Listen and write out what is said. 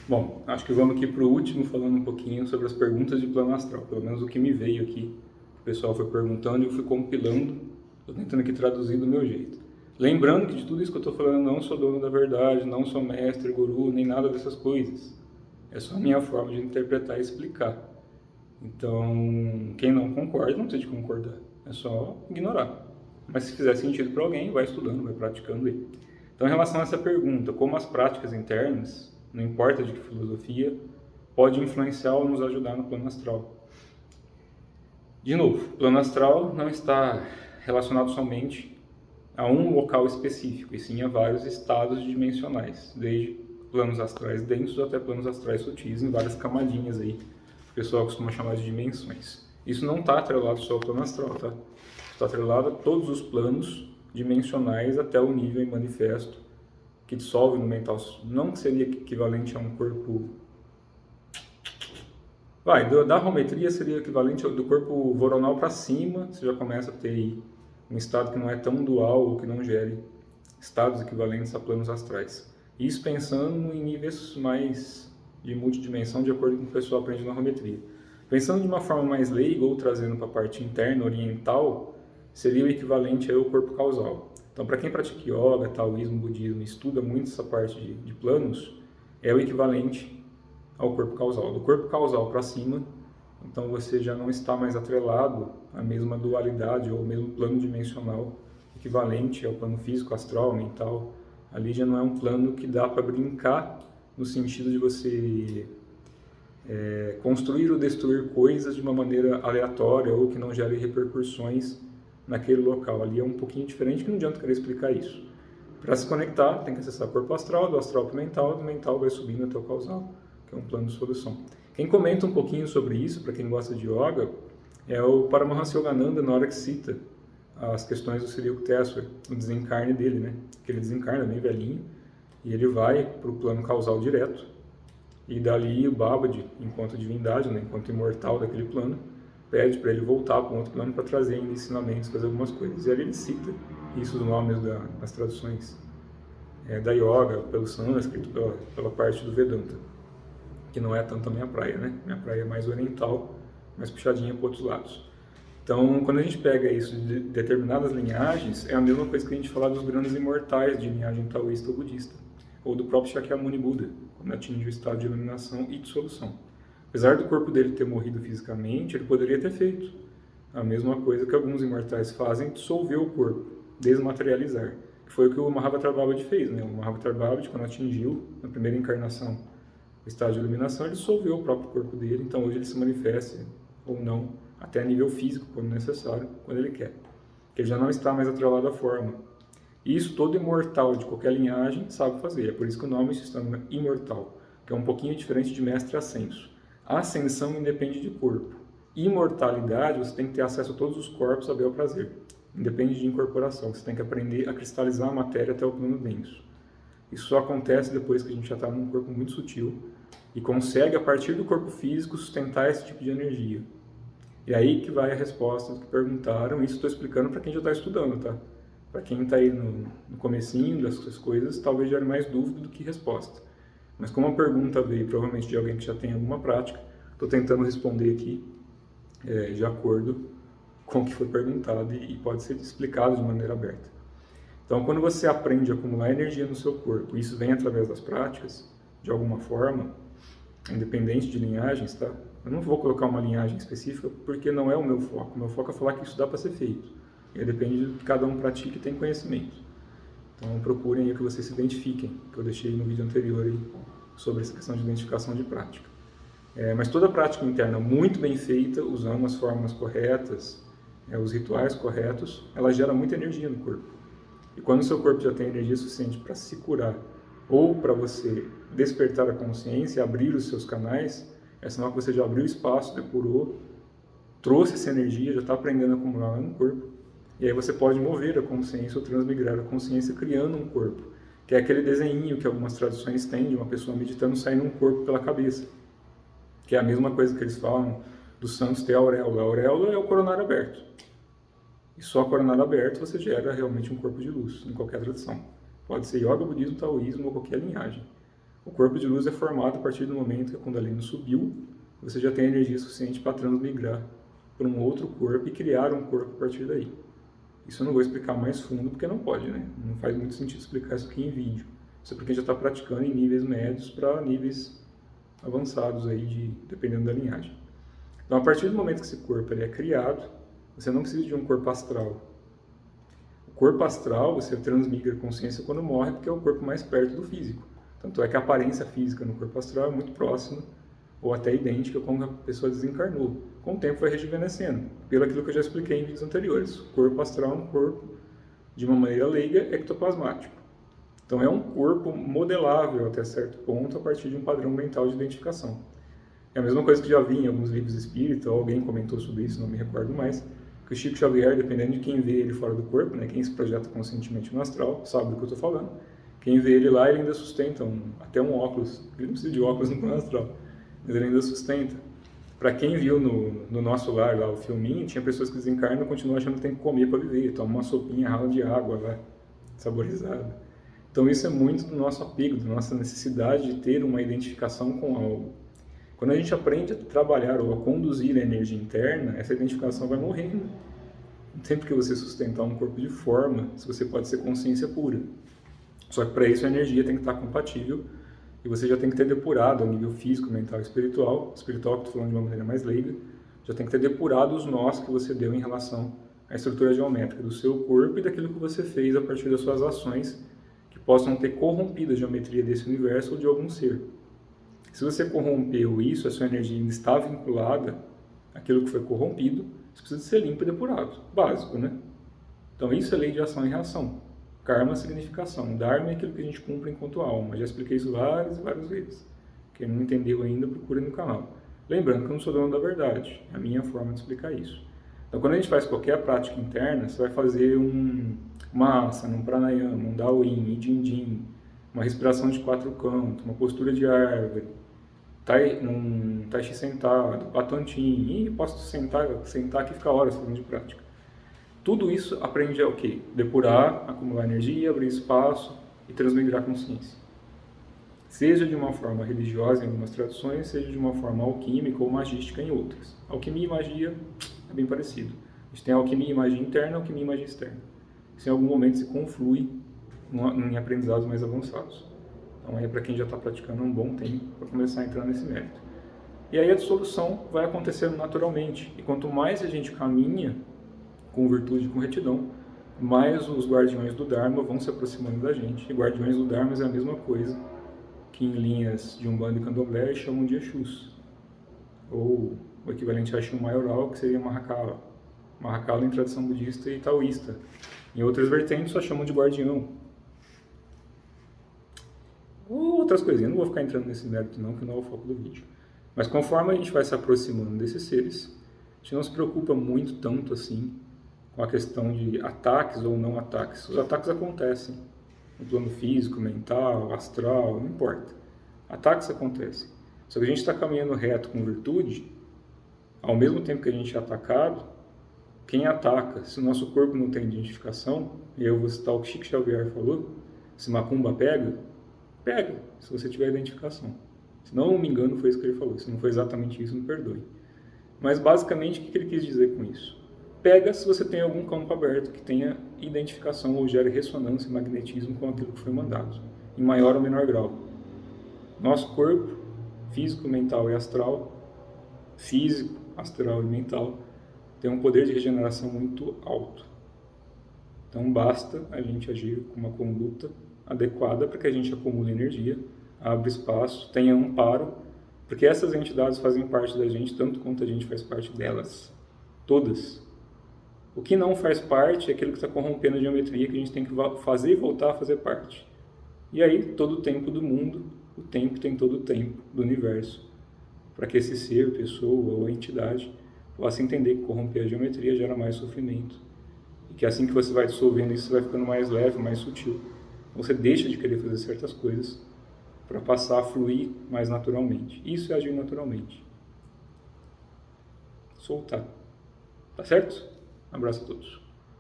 Bom, acho que vamos aqui para o último, falando um pouquinho sobre as perguntas de plano astral. Pelo menos o que me veio aqui, o pessoal foi perguntando e eu fui compilando, estou tentando aqui traduzir do meu jeito. Lembrando que de tudo isso que eu estou falando, não sou dono da verdade, não sou mestre, guru, nem nada dessas coisas. É só a minha forma de interpretar e explicar. Então, quem não concorda, não precisa de concordar. É só ignorar. Mas se fizer sentido para alguém, vai estudando, vai praticando aí. Então, em relação a essa pergunta, como as práticas internas, não importa de que filosofia, pode influenciar ou nos ajudar no plano astral? De novo, o plano astral não está relacionado somente a um local específico, e sim a vários estados dimensionais, desde planos astrais densos até planos astrais sutis, em várias camadinhas aí, que o pessoal costuma chamar de dimensões. Isso não está atrelado só ao plano astral, tá? Está atrelado a todos os planos dimensionais até o nível em manifesto, que dissolve no mental. Não seria equivalente a um corpo... da rometria seria equivalente do corpo voronal para cima, você já começa a ter aí um estado que não é tão dual ou que não gere estados equivalentes a planos astrais. Isso pensando em níveis mais de multidimensão, de acordo com o que o pessoal aprende na rometria. Pensando de uma forma mais leiga ou trazendo para a parte interna, oriental, seria o equivalente ao corpo causal. Então, para quem pratica yoga, taoísmo, budismo, estuda muito essa parte de planos, é o equivalente ao corpo causal. Do corpo causal para cima, então você já não está mais atrelado à mesma dualidade ou ao mesmo plano dimensional equivalente ao plano físico, astral, mental. Ali já não é um plano que dá para brincar no sentido de você construir ou destruir coisas de uma maneira aleatória ou que não gere repercussões naquele local. Ali é um pouquinho diferente, que não adianta querer explicar isso. Para se conectar, tem que acessar o corpo astral, do astral para o mental, do mental vai subindo até o causal, que é um plano de solução. Quem comenta um pouquinho sobre isso, para quem gosta de yoga, é o Paramahansa Yogananda, na hora que cita as questões do Cyril Tesswer, o desencarne dele, né? Que ele desencarna bem velhinho, e ele vai para o plano causal direto, e dali o Babaji, enquanto divindade, né, enquanto imortal daquele plano, pede para ele voltar para um outro plano para trazer ainda ensinamentos, fazer algumas coisas. E ali ele cita isso dos nomes das traduções da yoga, pelo sânscrito, pela parte do Vedanta, que não é tanto a minha praia, né? Minha praia é mais oriental, mais puxadinha para outros lados. Então, quando a gente pega isso de determinadas linhagens, é a mesma coisa que a gente falar dos grandes imortais de linhagem taoísta ou budista, ou do próprio Shakyamuni Buda, quando atinge o estado de iluminação e dissolução. Apesar do corpo dele ter morrido fisicamente, ele poderia ter feito a mesma coisa que alguns imortais fazem, dissolver o corpo, desmaterializar, que foi o que o Mahavatar Babaji fez, né? O Mahavatar Babaji, quando atingiu, na primeira encarnação, o estado de iluminação, ele dissolveu o próprio corpo dele, então hoje ele se manifesta, ou não, até a nível físico, quando necessário, quando ele quer. Porque ele já não está mais atrelado à forma. E isso todo imortal de qualquer linhagem sabe fazer, é por isso que o nome se chama imortal, que é um pouquinho diferente de mestre ascenso. A ascensão independe de corpo. Imortalidade, você tem que ter acesso a todos os corpos a bel prazer. Independe de incorporação, você tem que aprender a cristalizar a matéria até o plano denso. Isso só acontece depois que a gente já está num corpo muito sutil e consegue, a partir do corpo físico, sustentar esse tipo de energia. E aí que vai a resposta que perguntaram, isso estou explicando para quem já está estudando, tá? Para quem está aí no comecinho dessas coisas, talvez gere mais dúvida do que resposta. Mas como a pergunta veio provavelmente de alguém que já tem alguma prática, estou tentando responder aqui de acordo com o que foi perguntado e pode ser explicado de maneira aberta. Então, quando você aprende a acumular energia no seu corpo, isso vem através das práticas, de alguma forma, independente de linhagens, tá? Eu não vou colocar uma linhagem específica porque não é o meu foco. O meu foco é falar que isso dá para ser feito. E aí depende do que cada um pratique e tem conhecimento. Então, procurem aí que vocês se identifiquem, que eu deixei no vídeo anterior aí sobre essa questão de identificação de prática. Mas toda prática interna muito bem feita, usando as formas corretas, os rituais corretos, ela gera muita energia no corpo. E quando o seu corpo já tem energia suficiente para se curar ou para você despertar a consciência e abrir os seus canais, é sinal que você já abriu espaço, depurou, trouxe essa energia, já está aprendendo a acumular no corpo. E aí você pode mover a consciência ou transmigrar a consciência criando um corpo, que é aquele desenho que algumas traduções têm de uma pessoa meditando saindo um corpo pela cabeça, que é a mesma coisa que eles falam dos santos ter a auréola. A auréola é o coronário aberto. E só coronário aberto você gera realmente um corpo de luz, em qualquer tradição. Pode ser yoga, budismo, taoísmo ou qualquer linhagem. O corpo de luz é formado a partir do momento que a Kundalini subiu, você já tem energia suficiente para transmigrar para um outro corpo e criar um corpo a partir daí. Isso eu não vou explicar mais fundo, porque não pode, né? Não faz muito sentido explicar isso aqui em vídeo. Isso é porque a gente já está praticando em níveis médios para níveis avançados aí, dependendo da linhagem. Então, a partir do momento que esse corpo ele é criado, você não precisa de um corpo astral. O corpo astral, você transmigra consciência quando morre, porque é o corpo mais perto do físico. Tanto é que a aparência física no corpo astral é muito próxima, ou até idêntica com a pessoa desencarnou. Com o tempo vai rejuvenescendo, pelo aquilo que eu já expliquei em vídeos anteriores. O corpo astral é um corpo, de uma maneira leiga, ectoplasmático. Então é um corpo modelável até certo ponto a partir de um padrão mental de identificação. É a mesma coisa que já vi em alguns livros espírita, ou alguém comentou sobre isso, não me recordo mais, que o Chico Xavier, dependendo de quem vê ele fora do corpo, né, quem se projeta conscientemente no astral, sabe do que eu estou falando, quem vê ele lá, ele ainda sustenta até um óculos, ele não precisa de óculos no plano astral, mas ele ainda sustenta. Para quem viu no nosso lar lá o filminho, tinha pessoas que desencarnam e continuam achando que tem que comer para viver, toma uma sopinha rala de água lá, saborizada. Então isso é muito do nosso apego, da nossa necessidade de ter uma identificação com algo. Quando a gente aprende a trabalhar ou a conduzir a energia interna, essa identificação vai morrendo. Não tem por que você sustentar um corpo de forma, se você pode ser consciência pura. Só que para isso a energia tem que estar compatível e você já tem que ter depurado a nível físico, mental e espiritual. Espiritual, que estou falando de uma maneira mais leiga, já tem que ter depurado os nós que você deu em relação à estrutura geométrica do seu corpo e daquilo que você fez a partir das suas ações que possam ter corrompido a geometria desse universo ou de algum ser. Se você corrompeu isso, a sua energia ainda está vinculada àquilo que foi corrompido, isso precisa ser limpo e depurado. Básico, né? Então isso é lei de ação e reação. Karma, significação. Dharma é aquilo que a gente cumpre enquanto alma. Já expliquei isso várias e várias vezes. Quem não entendeu ainda, procure no canal. Lembrando que eu não sou dono da verdade. É a minha forma de explicar isso. Então quando a gente faz qualquer prática interna, você vai fazer uma asana, um pranayama, um daoyin, din, uma respiração de 4 cantos, uma postura de árvore, um tai chi sentado, patantin, e posso sentar aqui e ficar horas falando de prática. Tudo isso aprende a o quê? Depurar, acumular energia, abrir espaço e transmigrar consciência. Seja de uma forma religiosa em algumas tradições, seja de uma forma alquímica ou magística em outras. Alquimia e magia é bem parecido. A gente tem alquimia e magia interna, alquimia e magia externa. Isso em algum momento se conflui em aprendizados mais avançados. Então é para quem já está praticando um bom tempo para começar a entrar nesse mérito. E aí a dissolução vai acontecendo naturalmente. E quanto mais a gente caminha com virtude e com retidão, mais os guardiões do Dharma vão se aproximando da gente. E guardiões do Dharma é a mesma coisa que em linhas de Umbanda e Candomblé chamam de Exus. Ou o equivalente a Exu Maioral, que seria Mahakala. Mahakala em tradição budista e taoísta. Em outras vertentes só chamam de guardião. Ou outras coisinhas, não vou ficar entrando nesse mérito não, que não é o foco do vídeo. Mas conforme a gente vai se aproximando desses seres, a gente não se preocupa muito tanto assim com a questão de ataques ou não ataques. Os ataques acontecem no plano físico, mental, astral, não importa. Ataques acontecem. Só que a gente está caminhando reto com virtude, ao mesmo tempo que a gente é atacado, quem ataca, se o nosso corpo não tem identificação, e eu vou citar o que Chico Xavier falou, se macumba pega, se você tiver identificação. Se não me engano, foi isso que ele falou. Se não foi exatamente isso, me perdoe. Mas basicamente, o que ele quis dizer com isso? Pega se você tem algum campo aberto que tenha identificação ou gere ressonância e magnetismo com aquilo que foi mandado, em maior ou menor grau. Nosso corpo, físico, mental e astral, físico, astral e mental, tem um poder de regeneração muito alto. Então basta a gente agir com uma conduta adequada para que a gente acumule energia, abra espaço, tenha amparo, porque essas entidades fazem parte da gente tanto quanto a gente faz parte delas. Todas. O que não faz parte é aquilo que está corrompendo a geometria, que a gente tem que fazer e voltar a fazer parte. E aí, todo o tempo do mundo, o tempo tem todo o tempo do universo, para que esse ser, pessoa ou entidade possa entender que corromper a geometria gera mais sofrimento. E que assim que você vai dissolvendo isso, você vai ficando mais leve, mais sutil. Você deixa de querer fazer certas coisas para passar a fluir mais naturalmente. Isso é agir naturalmente. Soltar. Tá certo? Um abraço a todos.